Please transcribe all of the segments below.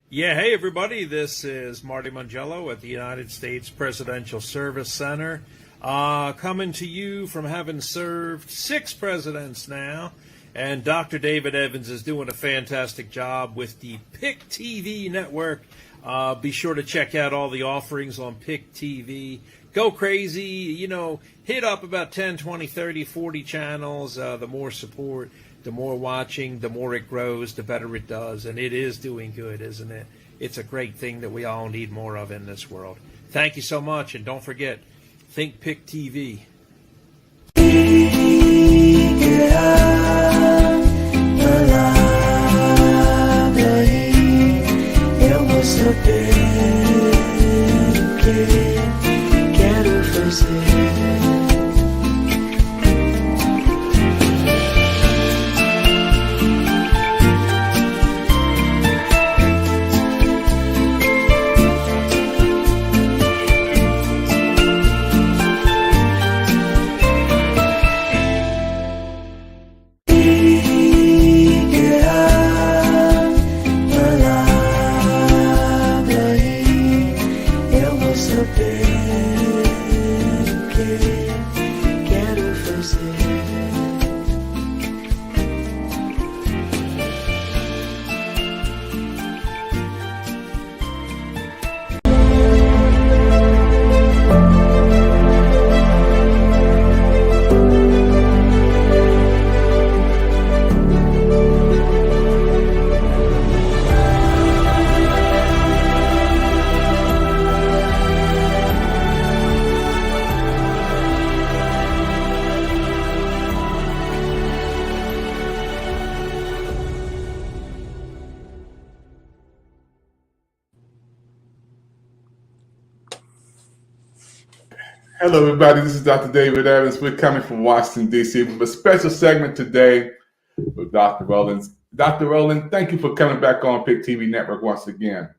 Yeah, hey everybody, this is Marty Mangello at the United States Presidential Service Center, coming to you from having served 6 presidents now. And Dr. David Evans is doing a fantastic job with the PIC TV network. Be sure to check out all the offerings on PIC TV. Go crazy, hit up about 10, 20, 30, 40 channels. The more support, the more watching, the more it grows, the better it does. And it is doing good, isn't it? It's a great thing that we all need more of in this world. Thank you so much. And don't forget, think PIC TV. Hello, everybody. This is Dr. David Evans. We're coming from Washington, D.C. with a special segment today with Dr. Rowland. Dr. Rowland, thank you for coming back on PIC TV Network once again.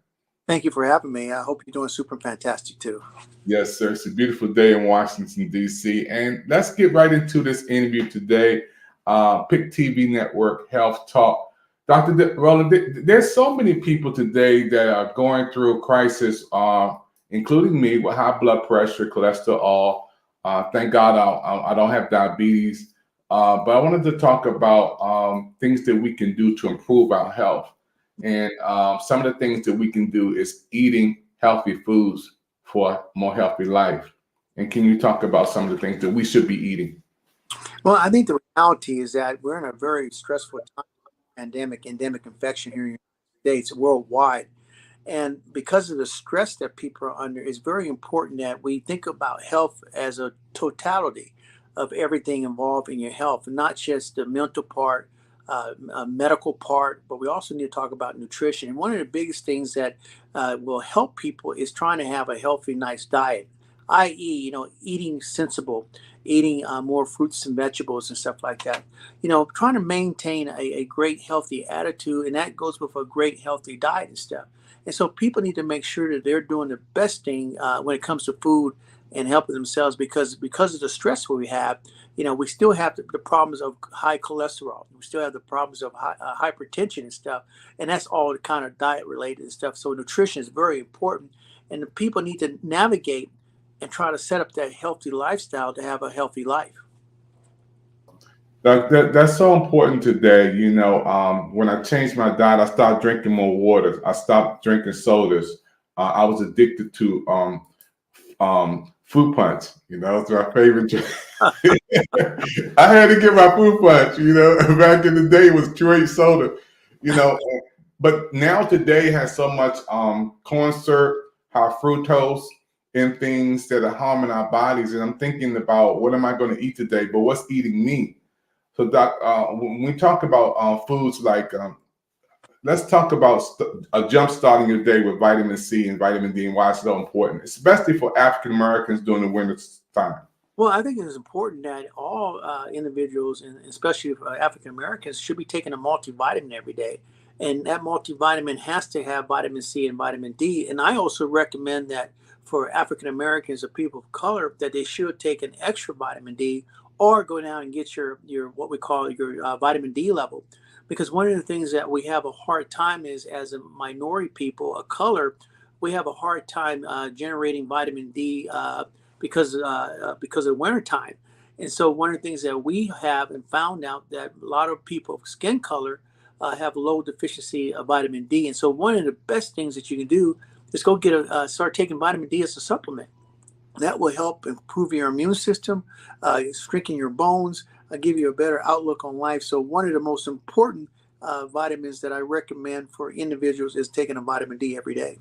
Thank you for having me. I hope you're doing super fantastic too. Yes, sir. It's a beautiful day in Washington, D.C. And let's get right into this interview today. PIC TV Network Health Talk. Dr. Rowland, there's so many people today that are going through a crisis, including me, with high blood pressure, cholesterol. Thank God I don't have diabetes. But I wanted to talk about things that we can do to improve our health. And some of the things that we can do is eating healthy foods for a more healthy life. And can you talk about some of the things that we should be eating? Well, I think the reality is that we're in a very stressful time, endemic infection here in the United States, worldwide. And because of the stress that people are under, it's very important that we think about health as a totality of everything involved in your health, not just the mental part, medical part, but we also need to talk about nutrition. And one of the biggest things that will help people is trying to have a healthy, nice diet, i.e., eating sensible, eating more fruits and vegetables and stuff like that. Trying to maintain a great, healthy attitude, and that goes with a great, healthy diet and stuff. And so people need to make sure that they're doing the best thing when it comes to food and helping themselves because of the stress we have. We still have the problems of high cholesterol. We still have the problems of hypertension and stuff. And that's all kind of diet related and stuff. So nutrition is very important. And the people need to navigate and try to set up that healthy lifestyle to have a healthy life. That's so important today. When I changed my diet, I started drinking more water. I stopped drinking sodas. I was addicted to fruit punch. It's my favorite drink. I had to get my fruit punch. Back in the day, it was straight soda. But now today has so much corn syrup, high fructose, and things that are harming our bodies. And I'm thinking about what am I going to eat today? But what's eating me? So, Doc, when we talk about foods like, let's talk about a jump starting your day with vitamin C and vitamin D and why it's so important, especially for African Americans during the winter time. Well, I think it's important that all individuals, and especially African Americans, should be taking a multivitamin every day. And that multivitamin has to have vitamin C and vitamin D. And I also recommend that for African Americans or people of color, that they should take an extra vitamin D or go down and get your what we call your vitamin D level. because one of the things that we have a hard time is, as a minority people of color, we have a hard time generating vitamin D because of wintertime. And so one of the things that we have and found out that a lot of people of skin color have low deficiency of vitamin D. And so one of the best things that you can do is go get start taking vitamin D as a supplement. That will help improve your immune system, strengthen your bones, give you a better outlook on life. So one of the most important vitamins that I recommend for individuals is taking a vitamin D every day.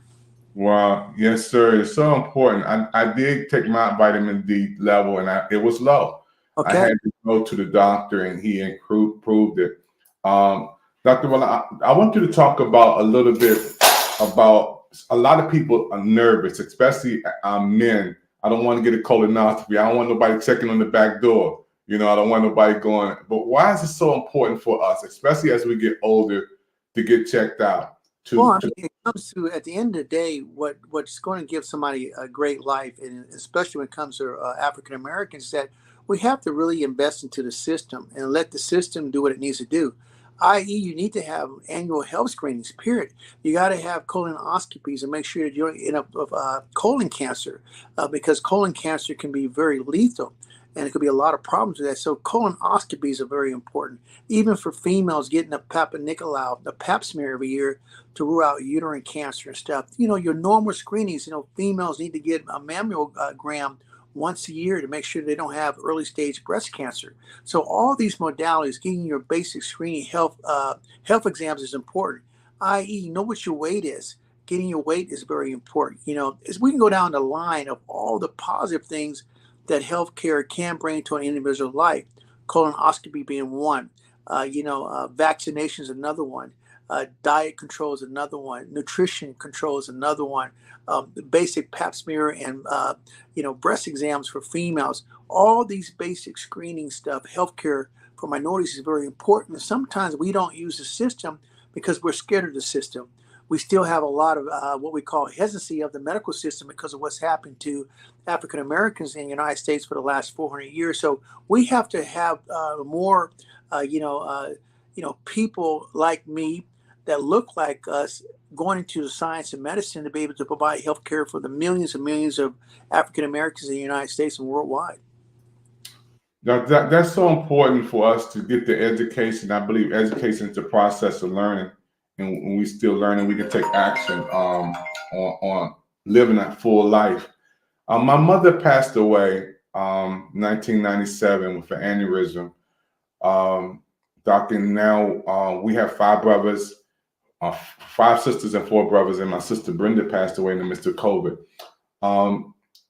Wow, yes, sir. It's so important. I did take my vitamin D level, and it was low. I Okay. had to go to the doctor, and he improved it. Dr. Well, I want you to talk about a little bit about a lot of people are nervous, especially men. I don't want to get a colonoscopy. I don't want nobody checking on the back door. You know, I don't want nobody going. But why is it so important for us, especially as we get older, to get checked out? Well, I mean, it comes to, at the end of the day, what's going to give somebody a great life, and especially when it comes to African Americans, that we have to really invest into the system and let the system do what it needs to do. I.e., you need to have annual health screenings. Period. You got to have colonoscopies and make sure that you don't end up with colon cancer, because colon cancer can be very lethal. And it could be a lot of problems with that. So colonoscopies are very important. Even for females, getting a Papa Nicolau, the Pap smear every year to rule out uterine cancer and stuff. You know, your normal screenings, females need to get a mammogram once a year to make sure they don't have early stage breast cancer. So all these modalities, getting your basic screening health exams is important. I.e., know what your weight is. Getting your weight is very important. As we can go down the line of all the positive things that healthcare can bring to an individual's life, colonoscopy being one, vaccination is another one, diet control is another one, nutrition control is another one, the basic pap smear and, breast exams for females. All these basic screening stuff, healthcare for minorities is very important. And sometimes we don't use the system because we're scared of the system. We still have a lot of what we call hesitancy of the medical system because of what's happened to African Americans in the United States for the last 400 years. So we have to have more, people like me that look like us going into the science and medicine to be able to provide health care for the millions and millions of African Americans in the United States and worldwide. That's so important for us to get the education. I believe education is the process of learning. And when we still learning, we can take action on living a full life. My mother passed away 1997 with an aneurysm. Doctor, now we have 5 brothers, 5 sisters and 4 brothers, and my sister Brenda passed away in the midst of COVID.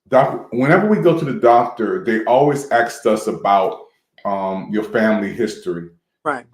Doctor, whenever we go to the doctor, they always ask us about your family history. Right.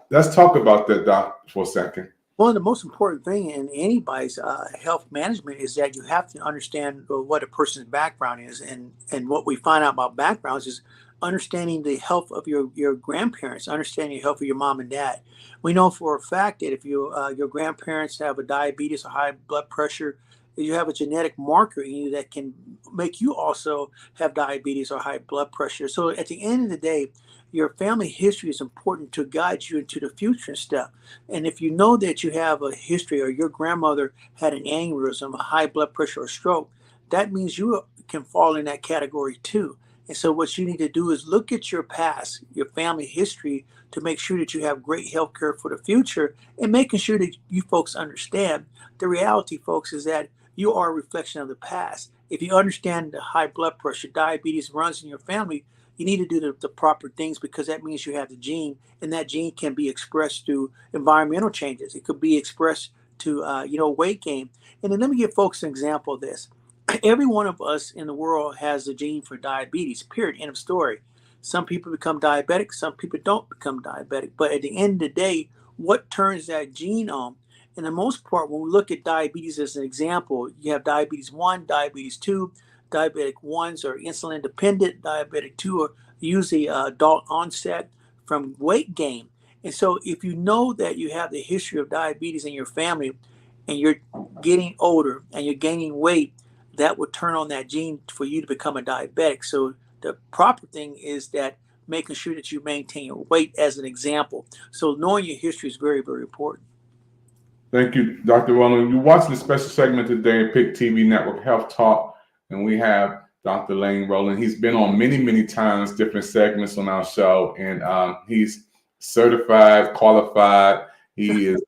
Let's talk about that, Doc, for a second. One of the most important thing in anybody's health management is that you have to understand what a person's background is. And what we find out about backgrounds is understanding the health of your grandparents, understanding the health of your mom and dad. We know for a fact that if your grandparents have a diabetes or high blood pressure, you have a genetic marker in you that can make you also have diabetes or high blood pressure. So at the end of the day, your family history is important to guide you into the future and stuff. And if you know that you have a history or your grandmother had an aneurysm, a high blood pressure or stroke, that means you can fall in that category too. And so what you need to do is look at your past, your family history, to make sure that you have great health care for the future, and making sure that you folks understand the reality, folks, is that you are a reflection of the past. If you understand the high blood pressure, diabetes runs in your family, you need to do the proper things, because that means you have the gene, and that gene can be expressed through environmental changes. It could be expressed to, weight gain. And then let me give folks an example of this. Every one of us in the world has a gene for diabetes, period, end of story. Some people become diabetic, some people don't become diabetic. But at the end of the day, what turns that gene on? In the most part, when we look at diabetes as an example, you have diabetes 1, diabetes 2. Diabetic 1s are insulin dependent. Diabetic 2 are usually adult onset from weight gain. And so if you know that you have the history of diabetes in your family and you're getting older and you're gaining weight, that would turn on that gene for you to become a diabetic. So the proper thing is that making sure that you maintain your weight as an example. So knowing your history is very, very important. Thank you, Dr. Rowland. You're watching the special segment today at PIC TV Network Health Talk, and we have Dr. Lane Rowland. He's been on many, many times, different segments on our show, and he's certified, qualified. He is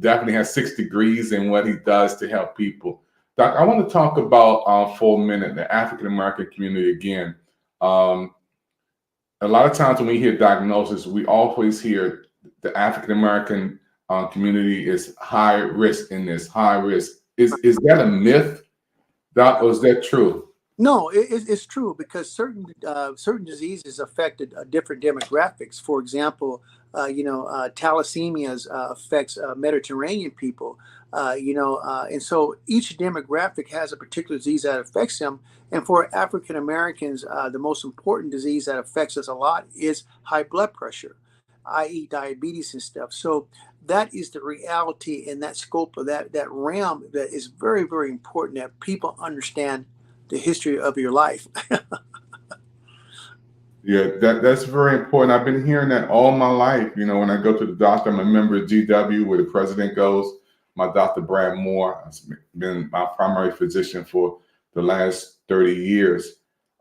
definitely has 6 degrees in what he does to help people. Doc, I want to talk about for a minute the African American community again. A lot of times when we hear diagnosis, we always hear the African American community is high risk in this, high risk. Is that a myth, Doc, or is that true? No, it's true because certain diseases affected different demographics. For example, thalassemias affects Mediterranean people. And so each demographic has a particular disease that affects them. And for African Americans, the most important disease that affects us a lot is high blood pressure, i.e., diabetes and stuff. So that is the reality in that scope of that realm that is very, very important that people understand the history of your life. Yeah, that's very important. I've been hearing that all my life. When I go to the doctor, I'm a member of GW, where the president goes. My Dr. Brad Moore has been my primary physician for the last 30 years.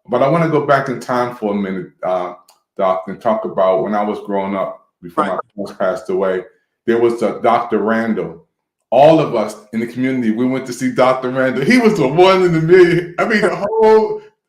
But I want to go back in time for a minute, Doc, and talk about when I was growing up, before my parents passed away. There was a Dr. Randall. All of us in the community, we went to see Dr. Randall. He was the one in the million.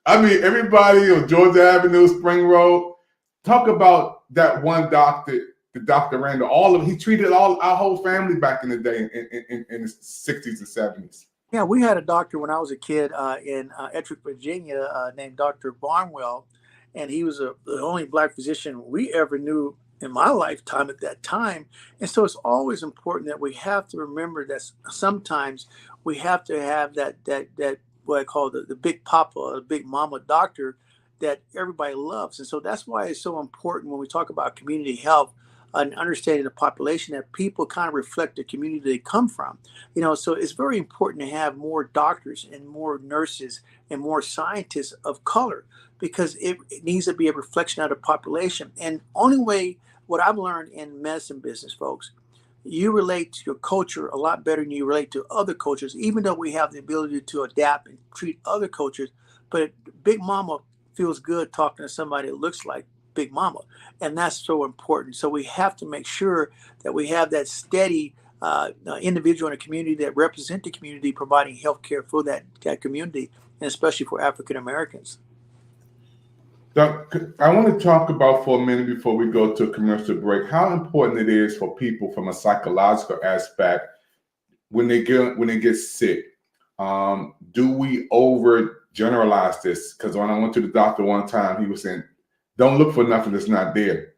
Everybody on Georgia Avenue, Spring Road. Talk about that one doctor, the Dr. Randall. He treated our whole family back in the day in the 60s and 70s. Yeah, we had a doctor when I was a kid in Ettrick, Virginia, named Dr. Barnwell, and he was the only Black physician we ever knew in my lifetime at that time. And so it's always important that we have to remember that sometimes we have to have that what I call the big papa, or the big mama doctor that everybody loves. And so that's why it's so important when we talk about community health and understanding the population that people kind of reflect the community they come from. So it's very important to have more doctors and more nurses and more scientists of color, because it needs to be a reflection of the population. And only way, what I've learned in medicine business, folks, you relate to your culture a lot better than you relate to other cultures, even though we have the ability to adapt and treat other cultures. But Big Mama feels good talking to somebody that looks like Big Mama. And that's so important. So we have to make sure that we have that steady individual in a community that represent the community, providing health care for that community, and especially for African Americans. Doc, I want to talk about for a minute before we go to a commercial break, how important it is for people from a psychological aspect when they get sick. Do we overgeneralize this? Because when I went to the doctor one time, he was saying, "Don't look for nothing that's not there."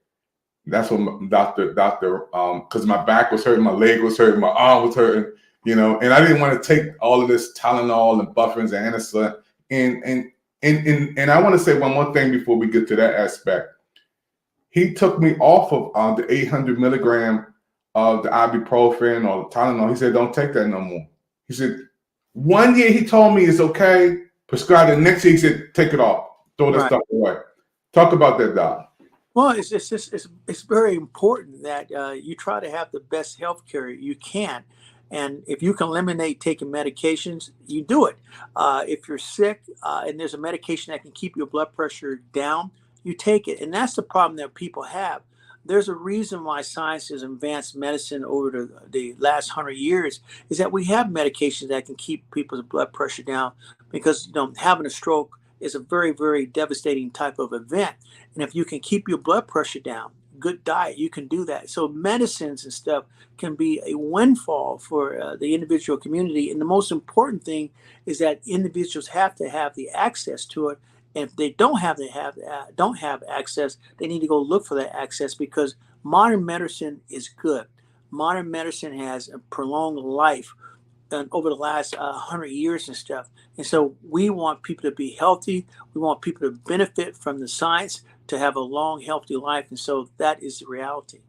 That's what doctor, because my back was hurting, my leg was hurting, my arm was hurting, and I didn't want to take all of this Tylenol and Bufferins and Anacin. And I want to say one more thing before we get to that aspect. He took me off of the 800 milligram of the ibuprofen or the Tylenol. He said, "Don't take that no more." He said, 1 year he told me it's okay, prescribed it. Next year he said, "Take it off, throw that stuff away." Talk about that, Doc. Well, it's very important that you try to have the best health care you can. And if you can eliminate taking medications, you do it. If you're sick and there's a medication that can keep your blood pressure down, you take it. And that's the problem that people have. There's a reason why science has advanced medicine over the last 100 years, is that we have medications that can keep people's blood pressure down, because having a stroke is a very, very devastating type of event. And if you can keep your blood pressure down, good diet, you can do that. So medicines and stuff can be a windfall for the individual community. And the most important thing is that individuals have to have the access to it. And if they don't have access, they need to go look for that access, because modern medicine is good. Modern medicine has a prolonged life over the last 100 years and stuff. And so we want people to be healthy. We want people to benefit from the science, to have a long, healthy life. And so that is the reality.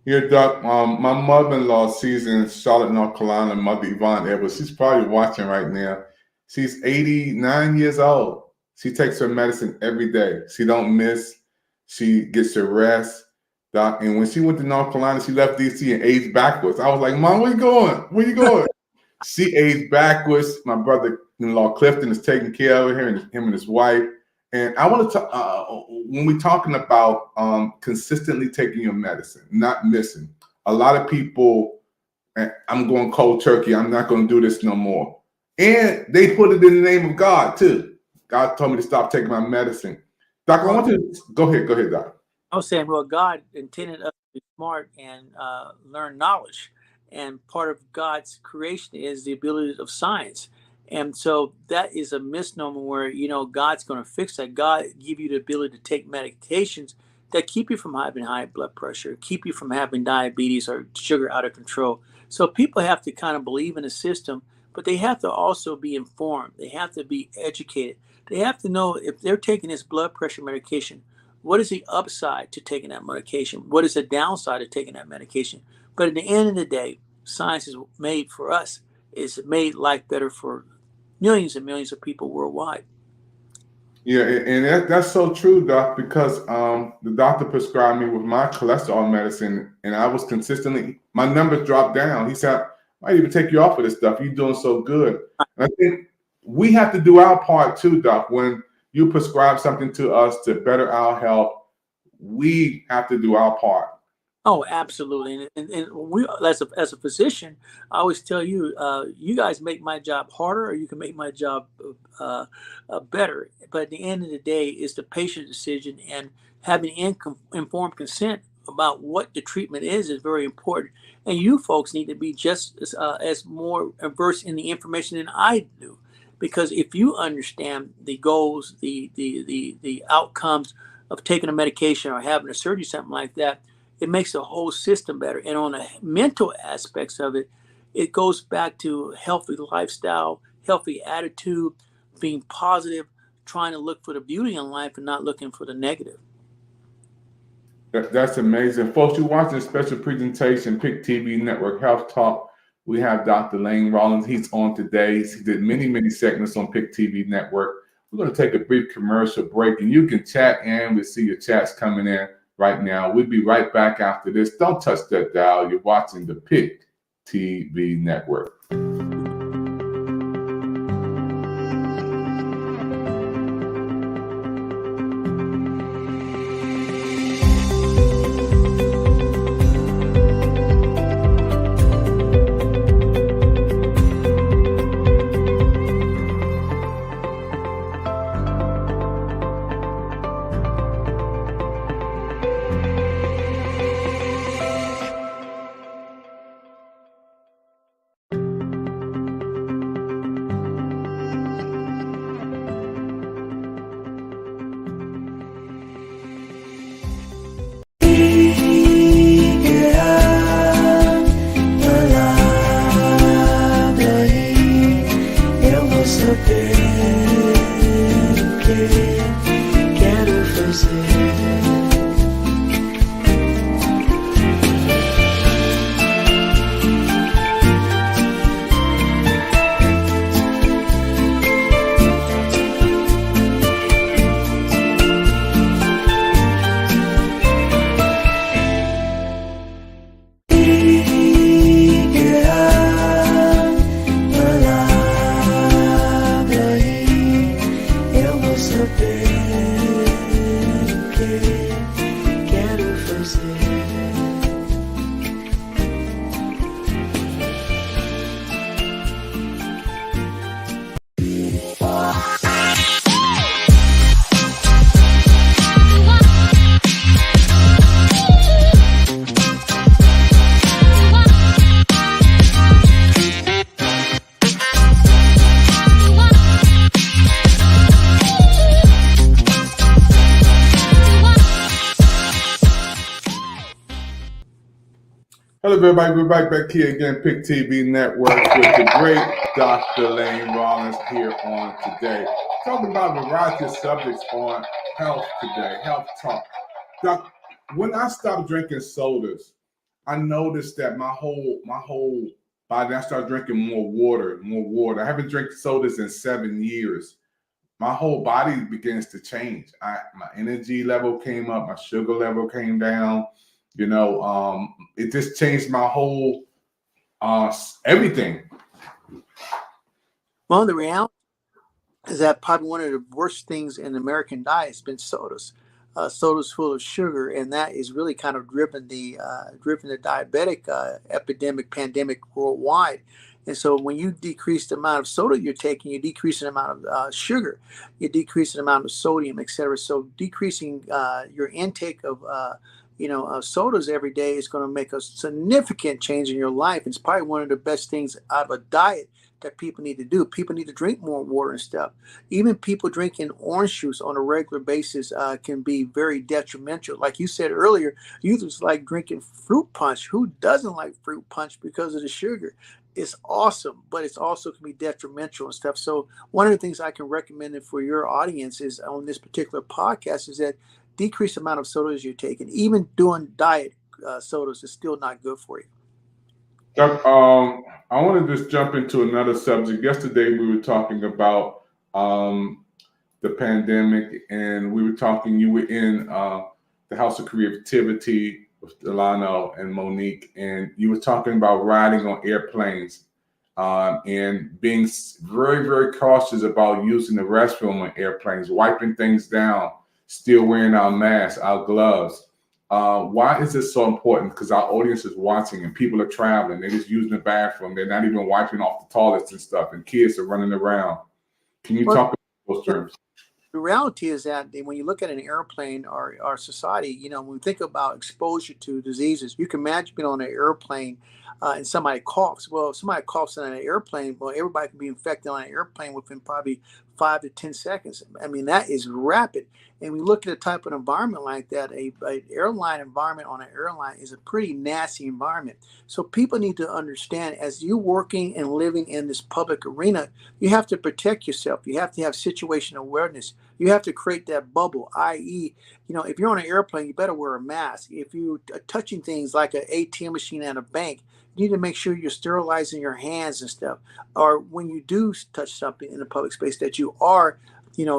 Yeah, Doc, my mother-in-law, she's in Charlotte, North Carolina, Mother Yvonne Edwards. She's probably watching right now. She's 89 years old. She takes her medicine every day. She don't miss. She gets her rest. Doc, and when she went to North Carolina, she left DC and aged backwards. I was like, Mom, where you going? Where you going? She aged backwards. My brother-in-law Clifton is taking care of her, and him and his wife. And I want to when we're talking about consistently taking your medicine, not missing. A lot of people, I'm going cold turkey. I'm not going to do this no more. And they put it in the name of God too. God told me to stop taking my medicine. Doctor, I want to go ahead, Doc. I was saying, well, God intended us to be smart and learn knowledge. And part of God's creation is the ability of science. And so that is a misnomer where, God's going to fix that. God give you the ability to take medications that keep you from having high blood pressure, keep you from having diabetes or sugar out of control. So people have to kind of believe in the system, but they have to also be informed. They have to be educated. They have to know if they're taking this blood pressure medication, what is the upside to taking that medication? What is the downside of taking that medication? But at the end of the day, science is made for us. It's made life better for millions and millions of people worldwide. Yeah, and that's so true, Doc, because the doctor prescribed me with my cholesterol medicine, and I was consistently, my numbers dropped down. He said, I might even take you off of this stuff. You're doing so good. And I think we have to do our part too, Doc. When you prescribe something to us to better our health, we have to do our part. Oh, absolutely. And we, as a physician, I always tell you, you guys make my job harder, or you can make my job better. But at the end of the day, it's the patient's decision, and having informed consent about what the treatment is very important. And you folks need to be just as more versed in the information than I do, because if you understand the goals, the outcomes of taking a medication or having a surgery, something like that, it makes the whole system better. And on the mental aspects of it, it goes back to healthy lifestyle, healthy attitude, being positive, trying to look for the beauty in life and not looking for the negative. That's amazing. Folks, you're watching a special presentation, PIC TV Network Health Talk. We have Dr. Lane Rollins. He's on today. He did many segments on PIC TV Network. We're going to take a brief commercial break, and you can chat in. We see your chats coming in right now. We'll be right back after this. Don't touch that dial. You're watching the PIC TV Network. Hello, everybody. We're back here again, PIC TV Network, with the great Dr. Lane Rollins here on today. Talking about a variety of subjects on health today, health talk. Doc, when I stopped drinking sodas, I noticed that my whole body, I started drinking more water. I haven't drank sodas in 7 years. my whole body begins to change. My energy level came up, my sugar level came down. It just changed my whole everything. Well, the reality is that probably one of the worst things in the American diet has been sodas. Sodas full of sugar, and that is really kind of driven the diabetic epidemic pandemic worldwide. And so, when you decrease the amount of soda you're taking, you decrease the amount of sugar, you decrease the amount of sodium, etc. So, decreasing your intake of sodas every day is going to make a significant change in your life. It's probably one of the best things out of a diet that people need to do. People need to drink more water and stuff. Even people drinking orange juice on a regular basis can be very detrimental. Like you said earlier, you just like drinking fruit punch. Who doesn't like fruit punch because of the sugar? It's awesome, but it's also can be detrimental and stuff. So one of the things I can recommend for your audience is on this particular podcast is that decrease the amount of sodas you're taking. Even doing diet sodas is still not good for you. Chuck, I want to just jump into another subject. Yesterday, we were talking about the pandemic, and we were talking. You were in the House of Creativity with Delano and Monique, and you were talking about riding on airplanes and being very, very cautious about using the restroom on airplanes, wiping things down, still wearing our masks, our gloves. Why is this so important? Because our audience is watching and people are traveling. They're just using the bathroom. They're not even wiping off the toilets and stuff. And kids are running around. Can you talk about those terms? The reality is that when you look at an airplane or our society, when we think about exposure to diseases, you can imagine being on an airplane and somebody coughs. Well, if somebody coughs on an airplane, well, everybody can be infected on an airplane within probably 5 to 10 seconds. I mean, that is rapid. And we look at a type of environment like that, a airline environment on an airline is a pretty nasty environment. So people need to understand as you're working and living in this public arena, you have to protect yourself. You have to have situational awareness. You have to create that bubble, i.e., if you're on an airplane, you better wear a mask. If you're touching things like an ATM machine at a bank, you need to make sure you're sterilizing your hands and stuff. Or when you do touch something in a public space that you are,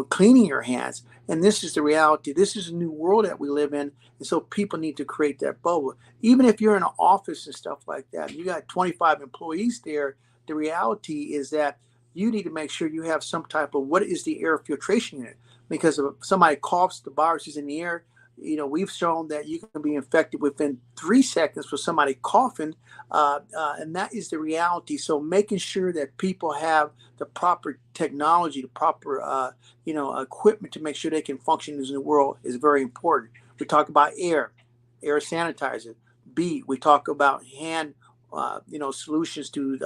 cleaning your hands. And this is the reality. This is a new world that we live in. And so people need to create that bubble. Even if you're in an office and stuff like that, you got 25 employees there, the reality is that you need to make sure you have some type of, what is the air filtration unit? Because if somebody coughs, the virus is in the air. We've shown that you can be infected within 3 seconds with somebody coughing, and that is the reality. So making sure that people have the proper technology, the proper, equipment to make sure they can function in the world is very important. We talk about air sanitizer. B, we talk about hand, solutions to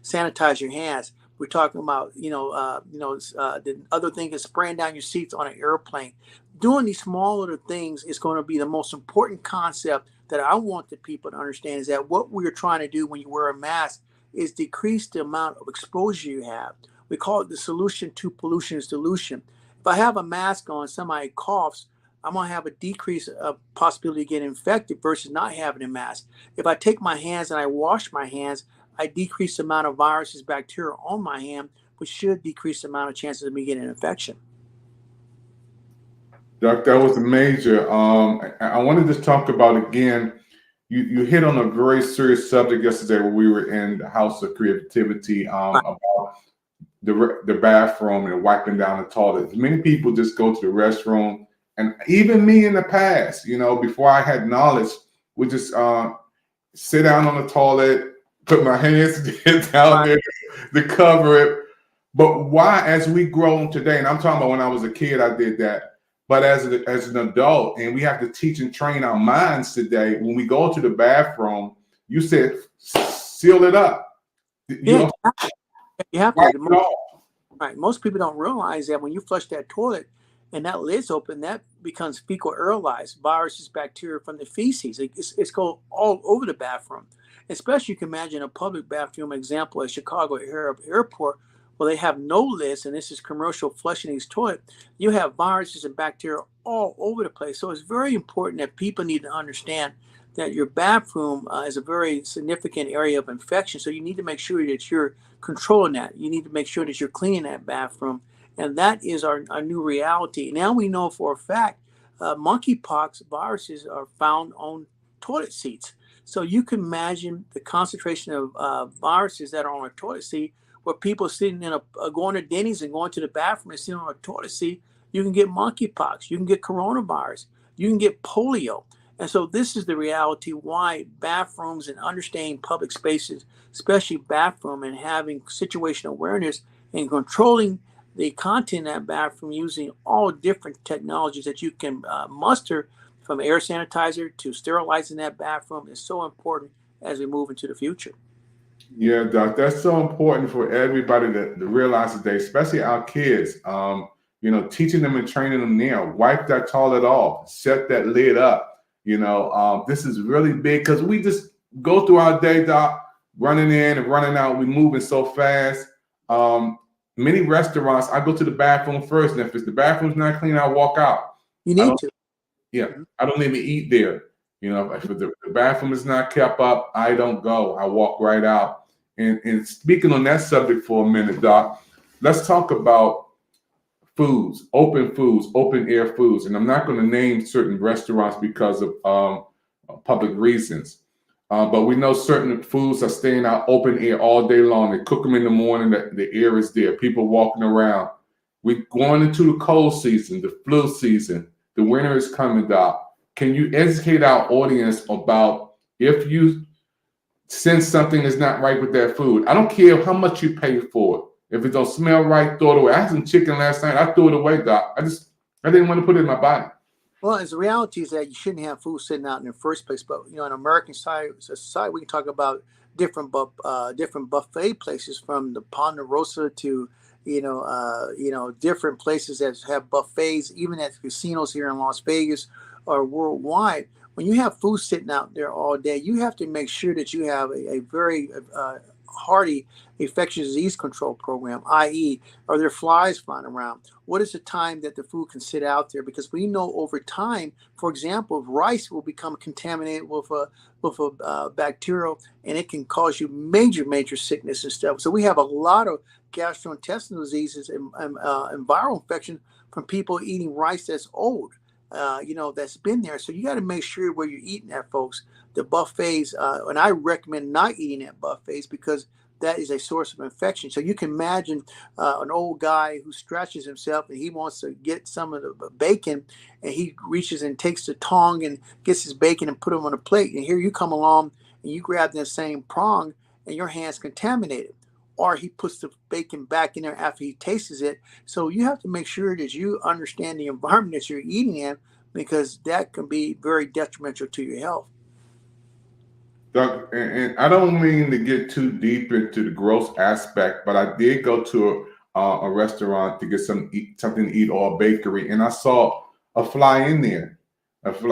sanitize your hands. We're talking about, the other thing is spraying down your seats on an airplane. Doing these small little things is going to be the most important concept that I want the people to understand is that what we're trying to do when you wear a mask is decrease the amount of exposure you have. We call it the solution to pollution is dilution. If I have a mask on, somebody coughs, I'm going to have a decrease of possibility of getting infected versus not having a mask. If I take my hands and I wash my hands, I decrease the amount of viruses, bacteria on my hand, which should decrease the amount of chances of me getting an infection. Doc, that was major. I want to just talk about again. You hit on a very serious subject yesterday when we were in the House of Creativity about the bathroom and wiping down the toilet. Many people just go to the restroom, and even me in the past, before I had knowledge, would just sit down on the toilet, put my hands down there to cover it. But why, as we grow today, and I'm talking about when I was a kid, I did that. But as an adult, and we have to teach and train our minds today, when we go to the bathroom, you said, seal it up. You have wipe to. it off. Right. Most people don't realize that when you flush that toilet and that lid's open, that becomes fecal aerolized viruses, bacteria from the feces. It's go all over the bathroom. Especially you can imagine a public bathroom example at Chicago Airport, where they have no lids, and this is commercial flushing these toilets. You have viruses and bacteria all over the place. So it's very important that people need to understand that your bathroom is a very significant area of infection. So you need to make sure that you're controlling that. You need to make sure that you're cleaning that bathroom. And that is our new reality. Now we know for a fact monkeypox viruses are found on toilet seats. So you can imagine the concentration of viruses that are on a toilet seat, where people sitting in going to Denny's and going to the bathroom and sitting on a toilet seat. You can get monkeypox, you can get coronavirus, you can get polio. And so this is the reality why bathrooms and understanding public spaces, especially bathroom, and having situational awareness and controlling the content in that bathroom using all different technologies that you can muster, from air sanitizer to sterilizing that bathroom, is so important as we move into the future. Yeah, Doc, that's so important for everybody to realize today, especially our kids. Teaching them and training them now. Wipe that toilet off, set that lid up. This is really big because we just go through our day, Doc, running in and running out. We're moving so fast. Many restaurants, I go to the bathroom first, and if the bathroom's not clean, I walk out. You need to. Yeah, I don't even eat there. If the bathroom is not kept up, I don't go. I walk right out. And speaking on that subject for a minute, Doc, let's talk about foods, open air foods. And I'm not going to name certain restaurants because of public reasons. But we know certain foods are staying out open air all day long. They cook them in the morning, the air is there, people walking around. We're going into the cold season, the flu season. The winter is coming, Doc. Can you educate our audience about if you sense something is not right with that food? I don't care how much you pay for it. If it don't smell right, throw it away. I had some chicken last night. I threw it away, Doc. I didn't want to put it in my body. Well, as the reality is that you shouldn't have food sitting out in the first place. But in American society, we can talk about different buffet places, from the Ponderosa to different places that have buffets, even at casinos here in Las Vegas or worldwide. When you have food sitting out there all day, you have to make sure that you have a very hearty infectious disease control program, i.e., are there flies flying around? What is the time that the food can sit out there? Because we know over time, for example, rice will become contaminated with a bacterial, and it can cause you major sickness and stuff. So we have a lot of gastrointestinal diseases and viral infection from people eating rice that's old. That's been there. So you got to make sure where you're eating at, folks. The buffets, and I recommend not eating at buffets because that is a source of infection. So you can imagine an old guy who stretches himself and he wants to get some of the bacon, and he reaches and takes the tong and gets his bacon and put them on a plate. And here you come along and you grab that same prong and your hand's contaminated. Or he puts the bacon back in there after he tastes it. So you have to make sure that you understand the environment that you're eating in, because that can be very detrimental to your health. Doug, and I don't mean to get too deep into the gross aspect, but I did go to a restaurant to get something to eat, or a bakery, and I saw a fly in there,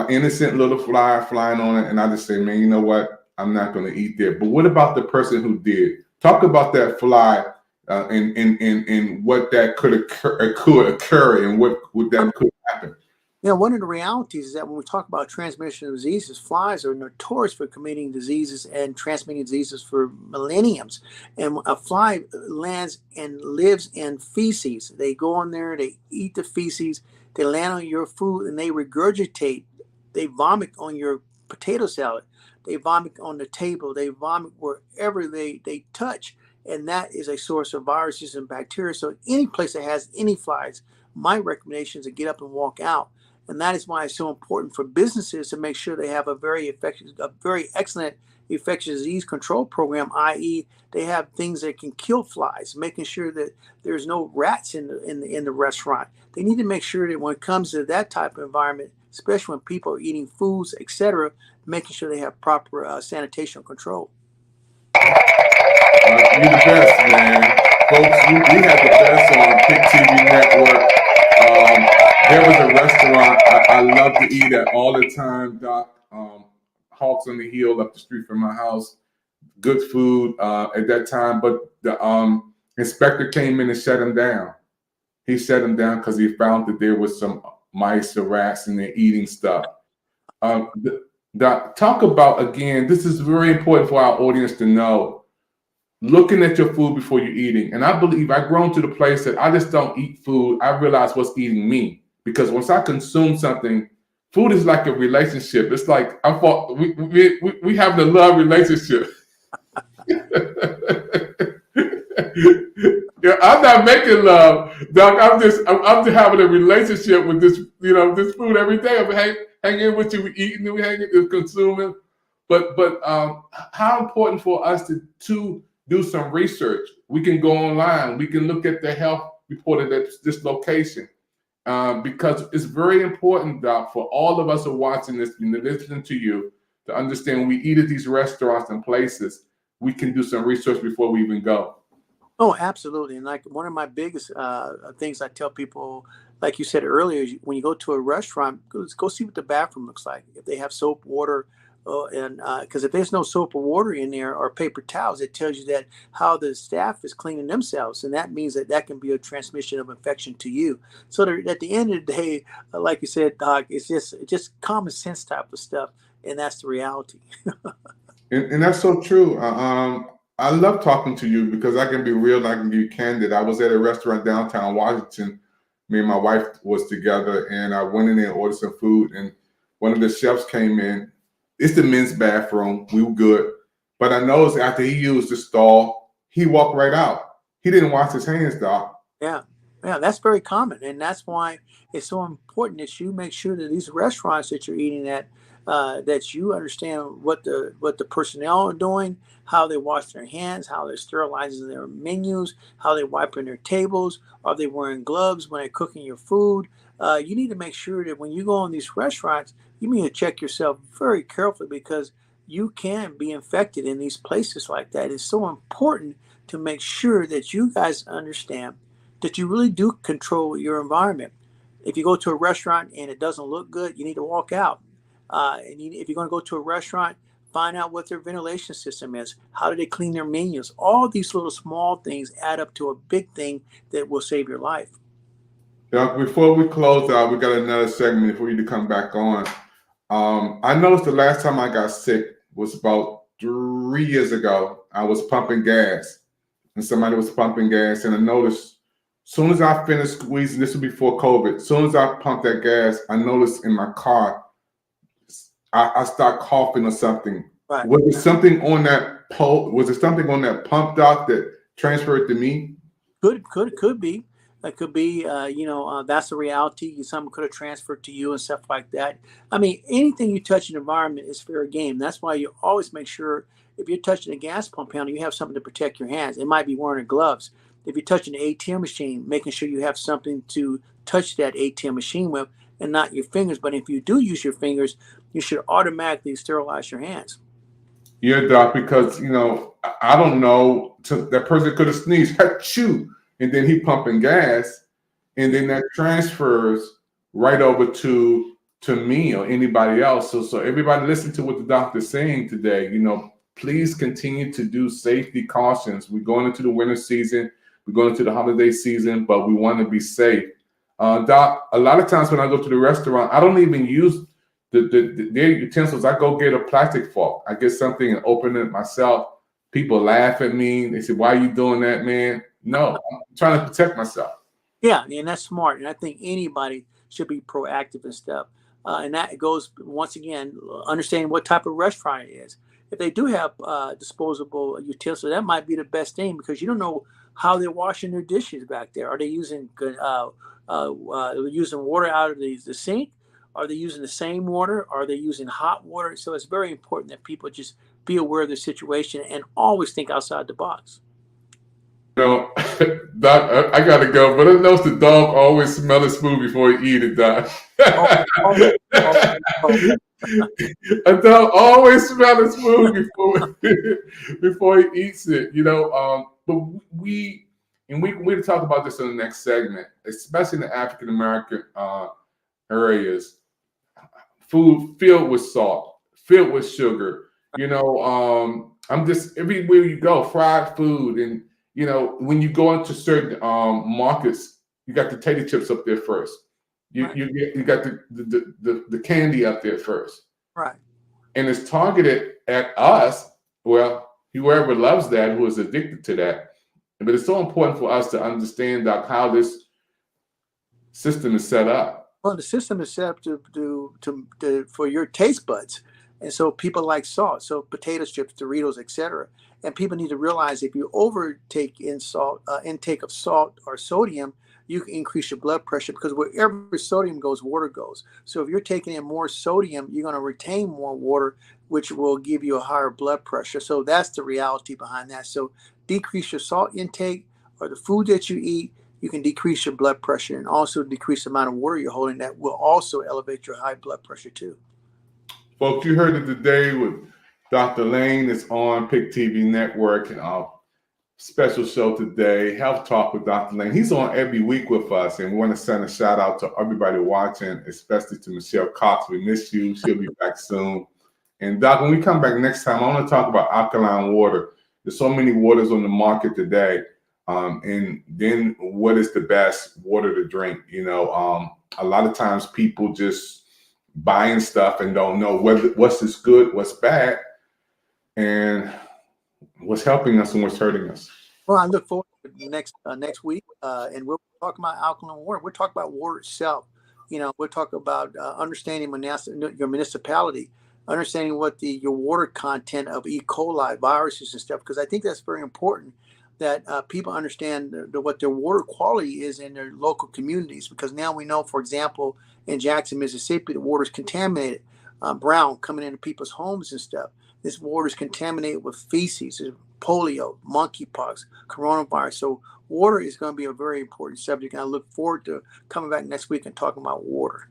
innocent little fly flying on it, and I just say, man, you know what? I'm not going to eat there. But what about the person who did? Talk about that fly and what that could occur and what that could happen. One of the realities is that when we talk about transmission of diseases, flies are notorious for committing diseases and transmitting diseases for millenniums. And a fly lands and lives in feces. They go in there, they eat the feces, they land on your food, and they regurgitate. They vomit on your potato salad. They vomit on the table. They vomit wherever they touch. And that is a source of viruses and bacteria. So any place that has any flies, my recommendation is to get up and walk out. And that is why it's so important for businesses to make sure they have a very excellent infectious disease control program, i.e., they have things that can kill flies, making sure that there's no rats in the restaurant. They need to make sure that when it comes to that type of environment, especially when people are eating foods, etc., making sure they have proper sanitation control. You're the best, man. Folks, we have the best on Pick TV Network. There was a restaurant I love to eat at all the time, Doc. Hawks on the Hill up the street from my house. Good food at that time, but the inspector came in and shut him down. He shut him down because he found that there was some mice or rats in there eating stuff. Doc, talk about, again, this is very important for our audience to know. looking at your food before you're eating. And I believe I've grown to the place that I just don't eat food. I realize what's eating me. Because once I consume something, food is like a relationship. It's like we having a love relationship. Yeah, I'm not making love, Doc. I'm just having a relationship with this, this food every day. I'm hanging with you, we eating, we hanging, we consuming. But how important for us to do some research. We can go online. We can look at the health report at this location. Because it's very important, Doc, for all of us who are watching this and listening to you to understand when we eat at these restaurants and places, we can do some research before we even go. Oh, absolutely. And like one of my biggest things I tell people, like you said earlier, is when you go to a restaurant, go see what the bathroom looks like. If they have soap, water, and because if there's no soap or water in there or paper towels, it tells you that how the staff is cleaning themselves, and that means that can be a transmission of infection to you. So at the end of the day, like you said, Doc, it's just common sense type of stuff, and that's the reality. And that's so true. I love talking to you because I can be real. I can be candid. I was at a restaurant downtown Washington. Me and my wife was together, and I went in there and ordered some food. And one of the chefs came in. It's the men's bathroom. We were good, but I noticed after he used the stall, he walked right out. He didn't wash his hands, Doc. Yeah, that's very common, and that's why it's so important that you make sure that these restaurants that you're eating at, that you understand what the personnel are doing, how they wash their hands, how they're sterilizing their menus, how they're wiping their tables, are they wearing gloves when they're cooking your food. You need to make sure that when you go in these restaurants, you need to check yourself very carefully because you can be infected in these places like that. It's so important to make sure that you guys understand that you really do control your environment. If you go to a restaurant and it doesn't look good, you need to walk out. If you're going to go to a restaurant, find out what their ventilation system is. How do they clean their menus? All these little small things add up to a big thing that will save your life. Doc, before we close out, we got another segment for you to come back on. I noticed the last time I got sick was about 3 years ago. I was pumping gas, and somebody was pumping gas, and I noticed as soon as I finished squeezing, this was before COVID, as soon as I pumped that gas, I noticed in my car, I start coughing or something. Right. Was there something on that Was there something on that pump, Doc, that transferred to me? Could be. That could be, that's a reality. Something could have transferred to you and stuff like that. I mean, anything you touch in the environment is fair game. That's why you always make sure if you're touching a gas pump handle, you have something to protect your hands. It might be wearing gloves. If you're touching an ATM machine, making sure you have something to touch that ATM machine with and not your fingers. But if you do use your fingers, you should automatically sterilize your hands. Yeah, Doc, because, I don't know, that person could have sneezed, achoo, and then he pumping gas, and then that transfers right over to me or anybody else. So everybody listen to what the doctor's saying today. Please continue to do safety cautions. We're going into the winter season, we're going into the holiday season, but we want to be safe. Doc, a lot of times when I go to the restaurant, I don't even use their utensils. I go get a plastic fork. I get something and open it myself. People laugh at me. They say, "Why are you doing that, man?" No, I'm trying to protect myself. Yeah, and that's smart. And I think anybody should be proactive and stuff. And that goes, once again, understanding what type of restaurant it is. If they do have disposable utensils, that might be the best thing because you don't know how they're washing their dishes back there. Are they using using water out of the sink? Are they using the same water? Are they using hot water? So it's very important that people just be aware of the situation and always think outside the box. Doc, I gotta go, but I notice the dog always smell his food before he eat it, Doc. A dog always smell his food before he eats it, But we talk about this in the next segment, especially in the African American areas. Food filled with salt, filled with sugar. I'm just everywhere you go, fried food, and when you go into certain markets, you got the tater chips up there first. You got the candy up there first. Right. And it's targeted at us. Well, whoever loves that, who is addicted to that. But it's so important for us to understand, Doc, how this system is set up. Well, the system is set up to for your taste buds, and so people like salt, so potato chips, Doritos, etc. And people need to realize if you overtake intake of salt or sodium, you can increase your blood pressure, because wherever sodium goes, water goes. So if you're taking in more sodium, you're going to retain more water, which will give you a higher blood pressure. So that's the reality behind that. So decrease your salt intake or the food that you eat. You can decrease your blood pressure and also decrease the amount of water you're holding. That will also elevate your high blood pressure too. Folks, you heard it today with Dr. Lane. It's on PIC TV Network. Special show today, Health Talk with Dr. Lane. He's on every week with us, and we want to send a shout out to everybody watching, especially to Michelle Cox. We miss you. She'll be back soon. And Doc, when we come back next time, I want to talk about alkaline water. There's so many waters on the market today. And then what is the best water to drink? You know, a lot of times people just buying stuff and don't know what's is good, what's bad, and what's helping us and what's hurting us. Well, I look forward to next week, and we'll talk about alkaline water. We'll talk about water itself. You know, we'll talk about understanding your municipality, understanding what your water content of E. coli viruses and stuff, because I think that's very important that people understand what their water quality is in their local communities, because now we know, for example, in Jackson, Mississippi, the water is contaminated, brown, coming into people's homes and stuff. This water is contaminated with feces, polio, monkeypox, coronavirus. So water is going to be a very important subject, and I look forward to coming back next week and talking about water.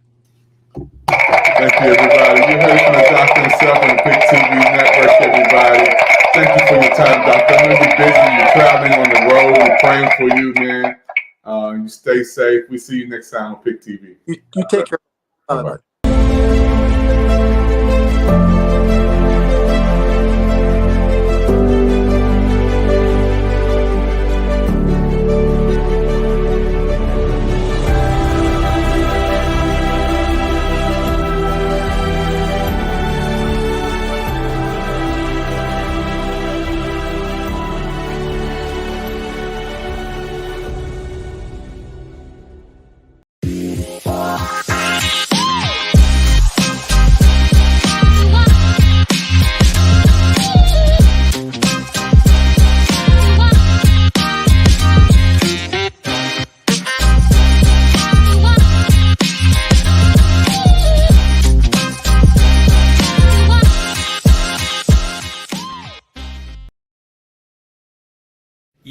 Thank you, everybody. You heard from the doctor himself on the PIC TV Network, everybody. Thank you for your time, Doctor. I know you're busy. You're traveling on the road. We're praying for you, man. You stay safe. We see you next time on PIC TV. You take care. Bye-bye.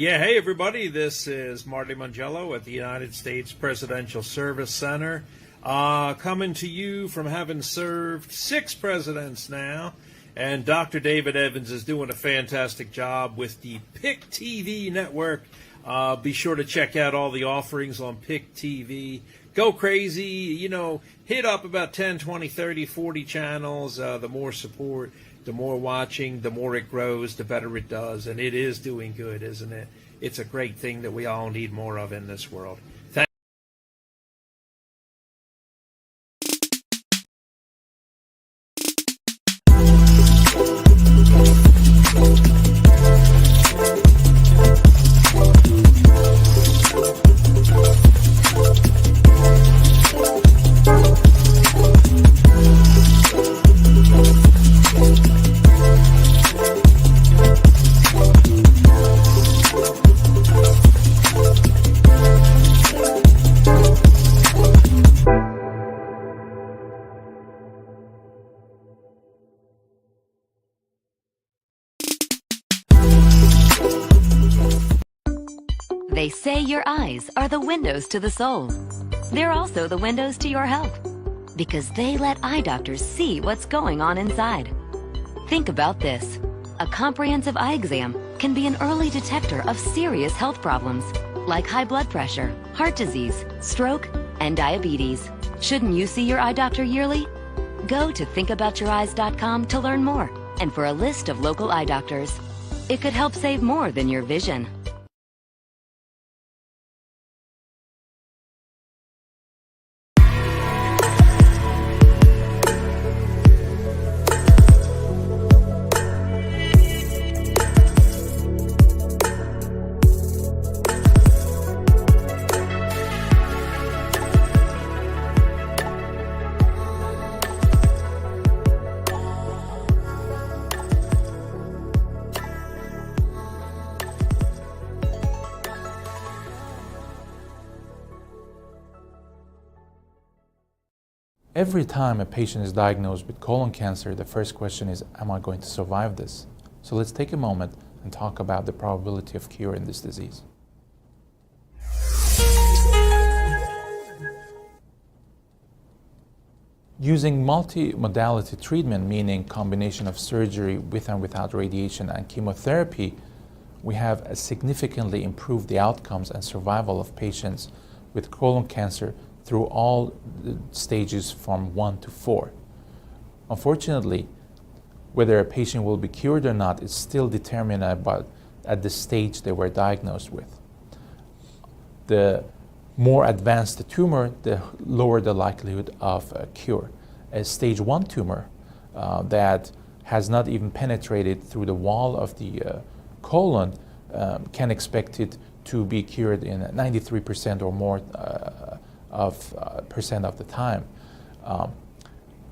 Yeah, hey everybody, this is Marty Mangello at the United States Presidential Service Center, coming to you from having served 6 presidents now, and Dr. David Evans is doing a fantastic job with the PIC TV network. Be sure to check out all the offerings on PIC TV. Go crazy, you know, hit up about 10, 20, 30, 40 channels. The more support, the more watching, the more it grows, the better it does. And it is doing good, isn't it? It's a great thing that we all need more of in this world. They say your eyes are the windows to the soul. They're also the windows to your health, because they let eye doctors see what's going on inside. Think about this. A comprehensive eye exam can be an early detector of serious health problems, like high blood pressure, heart disease, stroke, and diabetes. Shouldn't you see your eye doctor yearly? Go to thinkaboutyoureyes.com to learn more and for a list of local eye doctors. It could help save more than your vision. Every time a patient is diagnosed with colon cancer, the first question is, am I going to survive this? So let's take a moment and talk about the probability of cure in this disease. Using multimodality treatment, meaning combination of surgery with and without radiation and chemotherapy, we have significantly improved the outcomes and survival of patients with colon cancer through all the stages from 1 to 4. Unfortunately, whether a patient will be cured or not is still determined at the stage they were diagnosed with. The more advanced the tumor, the lower the likelihood of cure. A stage 1 tumor that has not even penetrated through the wall of the colon can expect it to be cured in 93% or more percent of the time.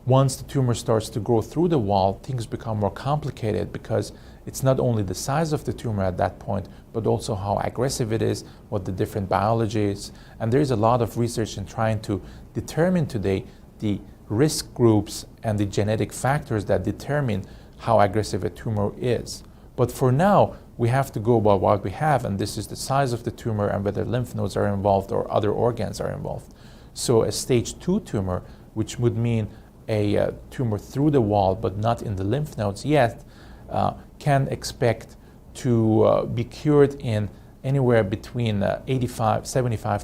Once the tumor starts to grow through the wall, things become more complicated because it's not only the size of the tumor at that point, but also how aggressive it is, what the different biology is. And there's a lot of research in trying to determine today the risk groups and the genetic factors that determine how aggressive a tumor is. But for now, we have to go by what we have, and this is the size of the tumor and whether lymph nodes are involved or other organs are involved. So a stage 2 tumor, which would mean a tumor through the wall but not in the lymph nodes yet, can expect to be cured in anywhere between 75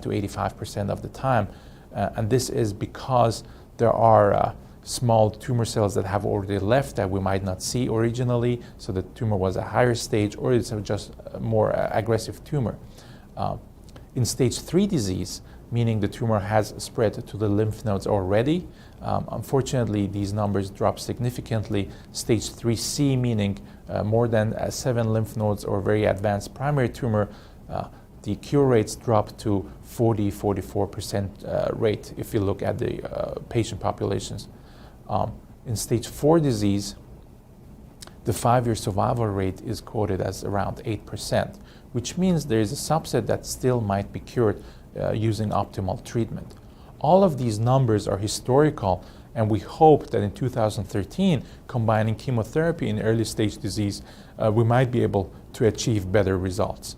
to 85% of the time. And this is because there are small tumor cells that have already left that we might not see originally, so the tumor was a higher stage, or it's just a more aggressive tumor. In stage 3 disease, meaning the tumor has spread to the lymph nodes already, unfortunately these numbers drop significantly. Stage 3C, meaning more than 7 lymph nodes or very advanced primary tumor, the cure rates drop to 44% rate if you look at the patient populations. In stage 4 disease, the 5-year survival rate is quoted as around 8%, which means there is a subset that still might be cured using optimal treatment. All of these numbers are historical, and we hope that in 2013, combining chemotherapy in early stage disease, we might be able to achieve better results.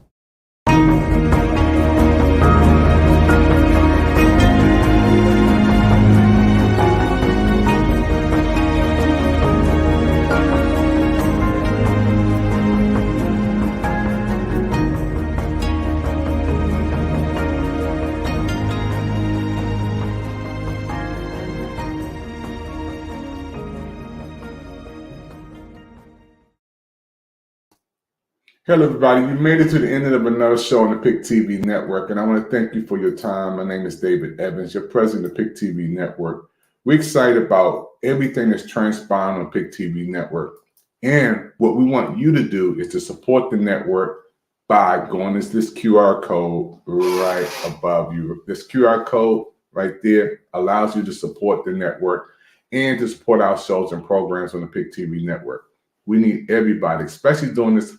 Hello, everybody. You made it to the end of another show on the PIC TV network, and I want to thank you for your time. My name is David Evans, your president of PIC TV network. We're excited about everything that's transpiring on PIC TV network, and what we want you to do is to support the network by going to this QR code right above you. This QR code right there allows you to support the network and to support our shows and programs on the PIC TV network. We need everybody, especially during this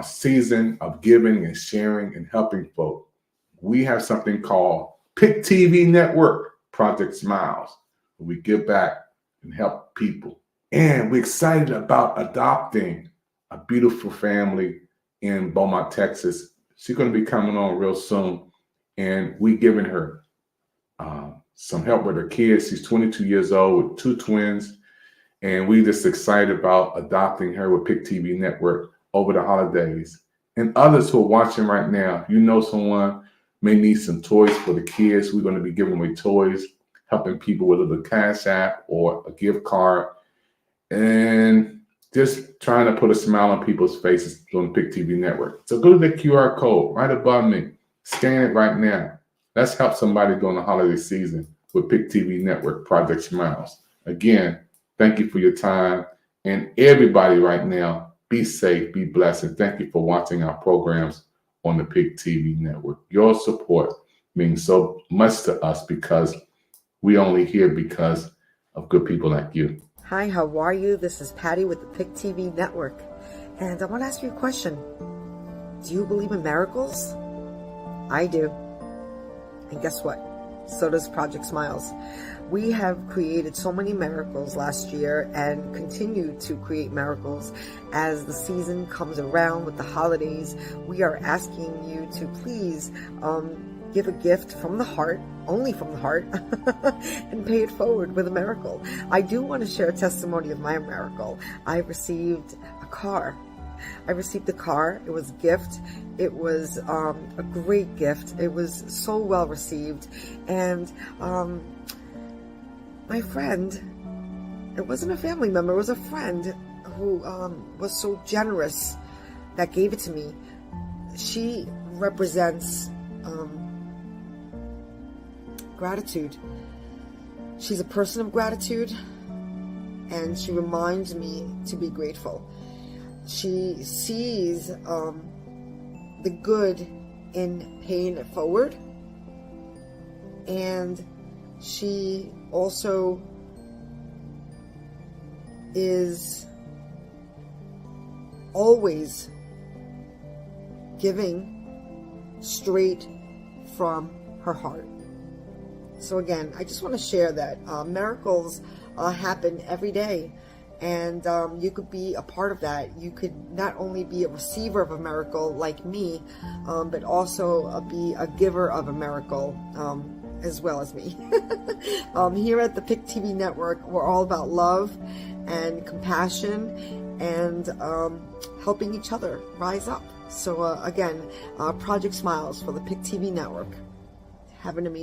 season of giving and sharing and helping folk. We have something called PIC TV Network Project Smiles, where we give back and help people. And we're excited about adopting a beautiful family in Beaumont, Texas. She's going to be coming on real soon, and we're giving her some help with her kids. She's 22 years old with 2 twins, and we're just excited about adopting her with PIC TV Network over the holidays. And others who are watching right now, you know someone may need some toys for the kids. We're going to be giving away toys, helping people with a little cash app or a gift card, and just trying to put a smile on people's faces on the PIC TV network. So go to the QR code right above me. Scan it right now. Let's help somebody during the holiday season with PIC TV Network Project Smiles. Again, thank you for your time. And everybody right now, be safe, be blessed, and thank you for watching our programs on the PIC TV network. Your support means so much to us because we only here because of good people like you. Hi, how are you? This is Patty with the PIC TV network. And I want to ask you a question. Do you believe in miracles? I do. And guess what? So does Project Smiles. We have created so many miracles last year and continue to create miracles as the season comes around with the holidays. We are asking you to please give a gift from the heart, only from the heart, and pay it forward with a miracle. I do want to share a testimony of my miracle. I received a car. I received a car. It was a gift. It was a great gift. It was so well received. And my friend, it wasn't a family member, it was a friend who was so generous that gave it to me. She represents gratitude. She's a person of gratitude, and she reminds me to be grateful. She sees the good in paying it forward, and she also is always giving straight from her heart. So again, I just want to share that miracles happen every day, and you could be a part of that. You could not only be a receiver of a miracle like me, but also be a giver of a miracle as well as me. Here at the PIC TV Network, we're all about love and compassion and helping each other rise up. So again, Project Smiles for the PIC TV Network. Have an amazing